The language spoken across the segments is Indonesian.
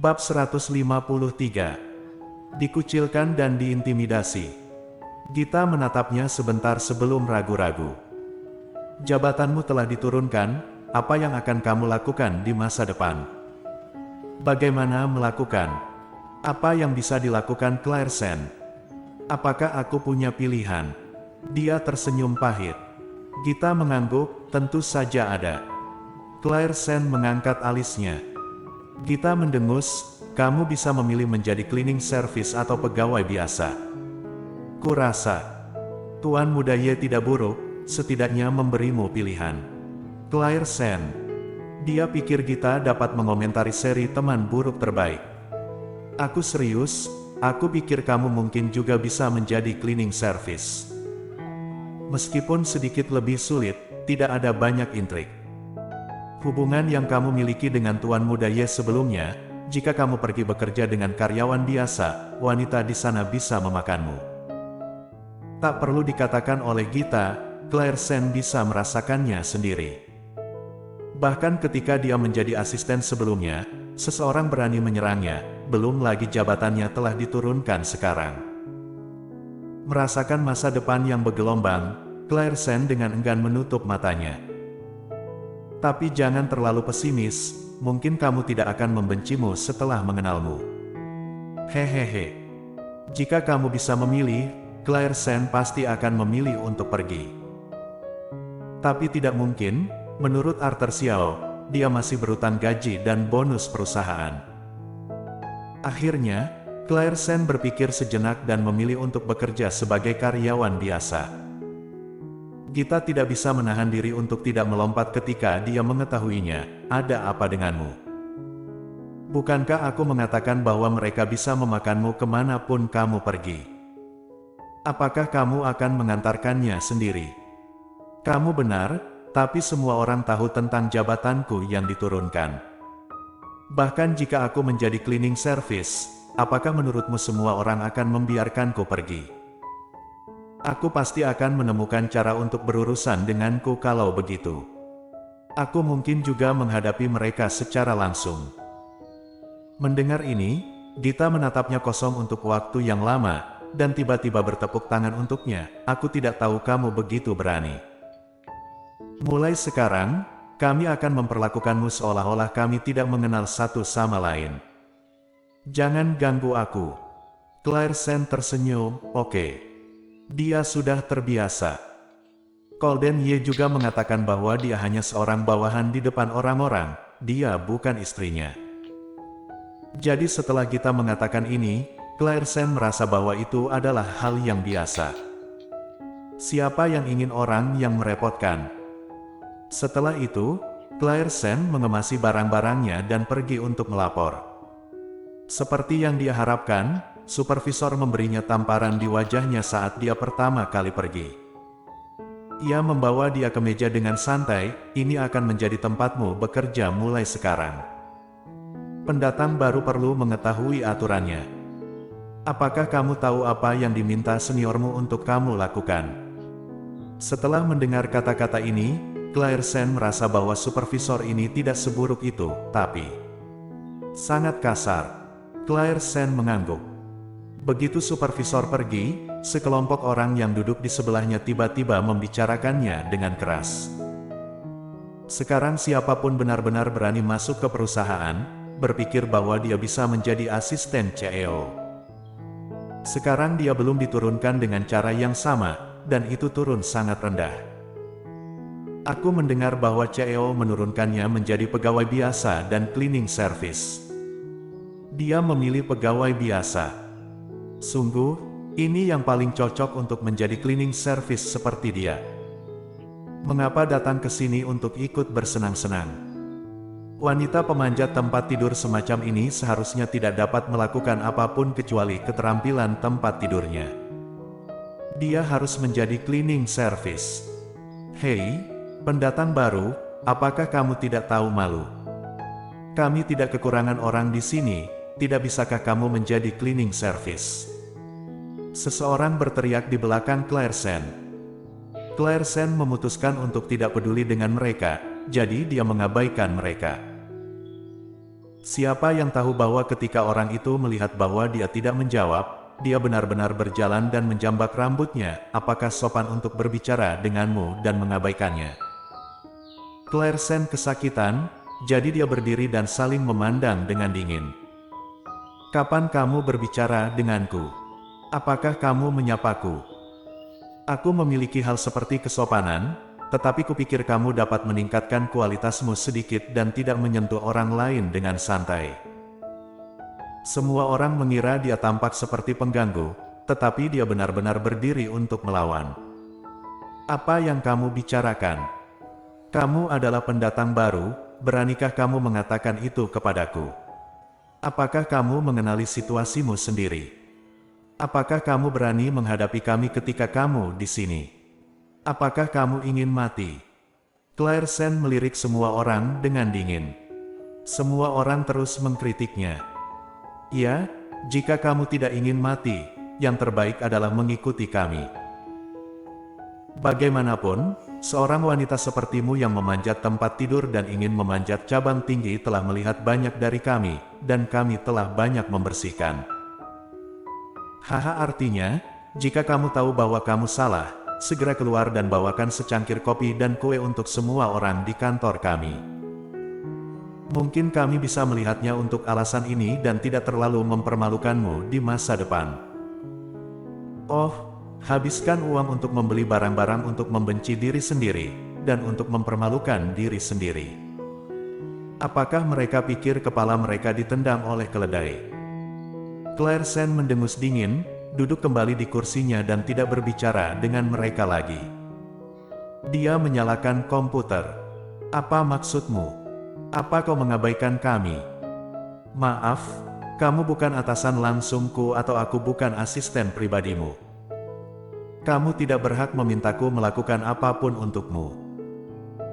Bab 153. Dikucilkan dan diintimidasi. Gita menatapnya sebentar sebelum ragu-ragu. Jabatanmu telah diturunkan, apa yang akan kamu lakukan di masa depan? Bagaimana melakukan? Apa yang bisa dilakukan Clairsen? Apakah aku punya pilihan? Dia tersenyum pahit. Gita mengangguk, tentu saja ada. Clairsen mengangkat alisnya. Gita mendengus, kamu bisa memilih menjadi cleaning service atau pegawai biasa. Kurasa, Tuan Muda Ye tidak buruk, setidaknya memberimu pilihan. Clairsen. Dia pikir Gita dapat mengomentari seri teman buruk terbaik. Aku serius, aku pikir kamu mungkin juga bisa menjadi cleaning service. Meskipun sedikit lebih sulit, tidak ada banyak intrik. Hubungan yang kamu miliki dengan Tuan Muda Ye sebelumnya, jika kamu pergi bekerja dengan karyawan biasa, wanita di sana bisa memakanmu. Tak perlu dikatakan oleh Gita, Clairsen bisa merasakannya sendiri. Bahkan ketika dia menjadi asisten sebelumnya, seseorang berani menyerangnya, belum lagi jabatannya telah diturunkan sekarang. Merasakan masa depan yang bergelombang, Clairsen dengan enggan menutup matanya. Tapi jangan terlalu pesimis, mungkin kamu tidak akan membencimu setelah mengenalmu. Hehehe. Jika kamu bisa memilih, Clairsen pasti akan memilih untuk pergi. Tapi tidak mungkin, menurut Arthur Xiao, dia masih berutang gaji dan bonus perusahaan. Akhirnya, Clairsen berpikir sejenak dan memilih untuk bekerja sebagai karyawan biasa. Gita tidak bisa menahan diri untuk tidak melompat ketika dia mengetahuinya. Ada apa denganmu? Bukankah aku mengatakan bahwa mereka bisa memakanmu kemanapun kamu pergi? Apakah kamu akan mengantarkannya sendiri? Kamu benar, tapi semua orang tahu tentang jabatanku yang diturunkan. Bahkan jika aku menjadi cleaning service, apakah menurutmu semua orang akan membiarkanku pergi? Aku pasti akan menemukan cara untuk berurusan denganku kalau begitu. Aku mungkin juga menghadapi mereka secara langsung. Mendengar ini, Gita menatapnya kosong untuk waktu yang lama, dan tiba-tiba bertepuk tangan untuknya. Aku tidak tahu kamu begitu berani. Mulai sekarang, kami akan memperlakukanmu seolah-olah kami tidak mengenal satu sama lain. Jangan ganggu aku. Clairsen tersenyum, oke. Dia sudah terbiasa. Golden Ye juga mengatakan bahwa dia hanya seorang bawahan di depan orang-orang, dia bukan istrinya. Jadi setelah Gita mengatakan ini, Clairsen merasa bahwa itu adalah hal yang biasa. Siapa yang ingin orang yang merepotkan? Setelah itu, Clairsen mengemasi barang-barangnya dan pergi untuk melapor. Seperti yang dia harapkan, supervisor memberinya tamparan di wajahnya saat dia pertama kali pergi. Ia membawa dia ke meja dengan santai, ini akan menjadi tempatmu bekerja mulai sekarang. Pendatang baru perlu mengetahui aturannya. Apakah kamu tahu apa yang diminta seniormu untuk kamu lakukan? Setelah mendengar kata-kata ini, Clairsen merasa bahwa supervisor ini tidak seburuk itu, tapi sangat kasar. Clairsen mengangguk. Begitu supervisor pergi, sekelompok orang yang duduk di sebelahnya tiba-tiba membicarakannya dengan keras. Sekarang siapapun benar-benar berani masuk ke perusahaan, berpikir bahwa dia bisa menjadi asisten CEO. Sekarang dia belum diturunkan dengan cara yang sama, dan itu turun sangat rendah. Aku mendengar bahwa CEO menurunkannya menjadi pegawai biasa dan cleaning service. Dia memilih pegawai biasa. Sungguh, ini yang paling cocok untuk menjadi cleaning service seperti dia. Mengapa datang ke sini untuk ikut bersenang-senang? Wanita pemanjat tempat tidur semacam ini seharusnya tidak dapat melakukan apapun kecuali keterampilan tempat tidurnya. Dia harus menjadi cleaning service. Hei, pendatang baru, apakah kamu tidak tahu malu? Kami tidak kekurangan orang di sini, tidak bisakah kamu menjadi cleaning service? Seseorang berteriak di belakang Clairsen. Clairsen memutuskan untuk tidak peduli dengan mereka, jadi dia mengabaikan mereka. Siapa yang tahu bahwa ketika orang itu melihat bahwa dia tidak menjawab, dia benar-benar berjalan dan menjambak rambutnya, apakah sopan untuk berbicara denganmu dan mengabaikannya? Claire Sen kesakitan, jadi dia berdiri dan saling memandang dengan dingin. Kapan kamu berbicara denganku? Apakah kamu menyapaku? Aku memiliki hal seperti kesopanan, tetapi kupikir kamu dapat meningkatkan kualitasmu sedikit dan tidak menyentuh orang lain dengan santai. Semua orang mengira dia tampak seperti pengganggu, tetapi dia benar-benar berdiri untuk melawan. Apa yang kamu bicarakan? Kamu adalah pendatang baru, beranikah kamu mengatakan itu kepadaku? Apakah kamu mengenali situasimu sendiri? Apakah kamu berani menghadapi kami ketika kamu di sini? Apakah kamu ingin mati? Claire Sen melirik semua orang dengan dingin. Semua orang terus mengkritiknya. Ya, jika kamu tidak ingin mati, yang terbaik adalah mengikuti kami. Bagaimanapun, seorang wanita sepertimu yang memanjat tempat tidur dan ingin memanjat cabang tinggi telah melihat banyak dari kami, dan kami telah banyak membersihkan. Haha, artinya, jika kamu tahu bahwa kamu salah, segera keluar dan bawakan secangkir kopi dan kue untuk semua orang di kantor kami. Mungkin kami bisa melihatnya untuk alasan ini dan tidak terlalu mempermalukanmu di masa depan. Oh, habiskan uang untuk membeli barang-barang untuk membenci diri sendiri, dan untuk mempermalukan diri sendiri. Apakah mereka pikir kepala mereka ditendang oleh keledai? Claire Sen mendengus dingin, duduk kembali di kursinya dan tidak berbicara dengan mereka lagi. Dia menyalakan komputer. Apa maksudmu? Apa kau mengabaikan kami? Maaf, kamu bukan atasan langsungku atau aku bukan asisten pribadimu. Kamu tidak berhak memintaku melakukan apapun untukmu.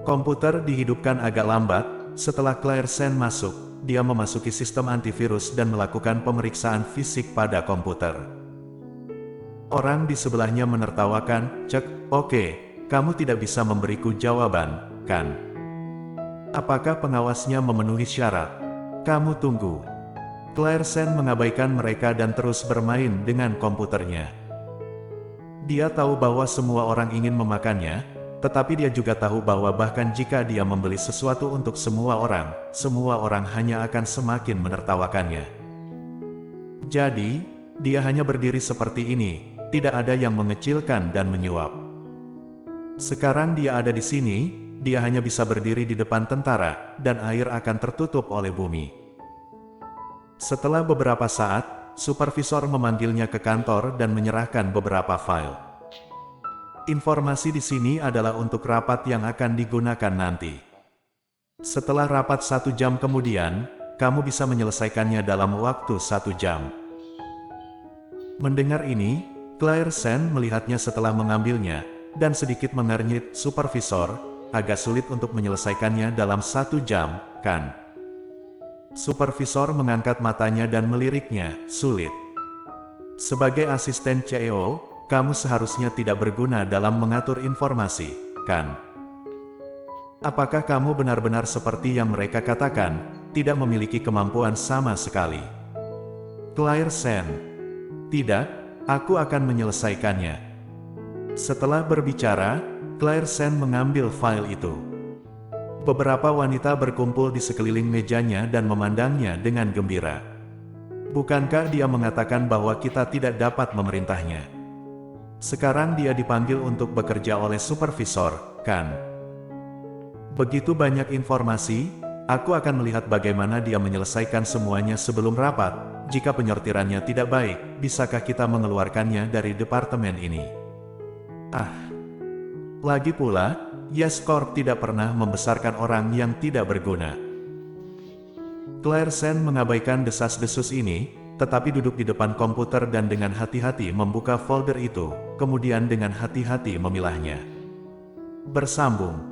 Komputer dihidupkan agak lambat. Setelah Claire Sen masuk, dia memasuki sistem antivirus dan melakukan pemeriksaan fisik pada komputer. Orang di sebelahnya menertawakan, "Cek, oke, kamu tidak bisa memberiku jawaban, kan? Apakah pengawasnya memenuhi syarat? Kamu tunggu." Claire Sen mengabaikan mereka dan terus bermain dengan komputernya. Dia tahu bahwa semua orang ingin memakannya, tetapi dia juga tahu bahwa bahkan jika dia membeli sesuatu untuk semua orang hanya akan semakin menertawakannya. Jadi, dia hanya berdiri seperti ini, tidak ada yang mengecilkan dan menyuap. Sekarang dia ada di sini, dia hanya bisa berdiri di depan tentara, dan air akan tertutup oleh bumi. Setelah beberapa saat, supervisor memanggilnya ke kantor dan menyerahkan beberapa file. Informasi di sini adalah untuk rapat yang akan digunakan nanti. Setelah rapat 1 jam kemudian, kamu bisa menyelesaikannya dalam waktu 1 jam. Mendengar ini, Claire Sen melihatnya setelah mengambilnya, dan sedikit mengernyit. Supervisor, agak sulit untuk menyelesaikannya dalam 1 jam, kan? Supervisor mengangkat matanya dan meliriknya, sulit. Sebagai asisten CEO, kamu seharusnya tidak berguna dalam mengatur informasi, kan? Apakah kamu benar-benar seperti yang mereka katakan, tidak memiliki kemampuan sama sekali? Claire Sen, tidak, aku akan menyelesaikannya. Setelah berbicara, Claire Sen mengambil file itu. Beberapa wanita berkumpul di sekeliling mejanya dan memandangnya dengan gembira. Bukankah dia mengatakan bahwa kita tidak dapat memerintahnya? Sekarang dia dipanggil untuk bekerja oleh supervisor, kan? Begitu banyak informasi, aku akan melihat bagaimana dia menyelesaikan semuanya sebelum rapat. Jika penyortirannya tidak baik, bisakah kita mengeluarkannya dari departemen ini? Lagi pula, Yes Corp tidak pernah membesarkan orang yang tidak berguna. Claire Sen mengabaikan desas-desus ini, tetapi duduk di depan komputer dan dengan hati-hati membuka folder itu, kemudian dengan hati-hati memilahnya. Bersambung.